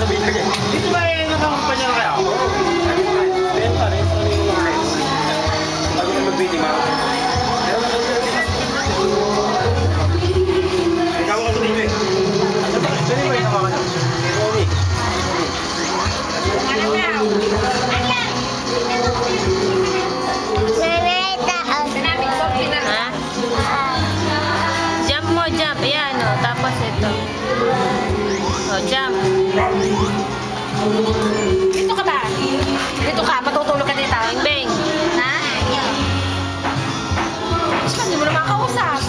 Dito ba eh, nakakumpanya na kaya ako? Benta rin. Bago na mag-bidding ako. Ikaw ako dito eh. Pwede ba yung naman? Romy. Jump mo, jump. Ayan, o. Tapos ito. O, jump. Dito ka ba? Dito ka, matutulog ka dito. Bang, bang. Ha? Hindi mo naman kausap.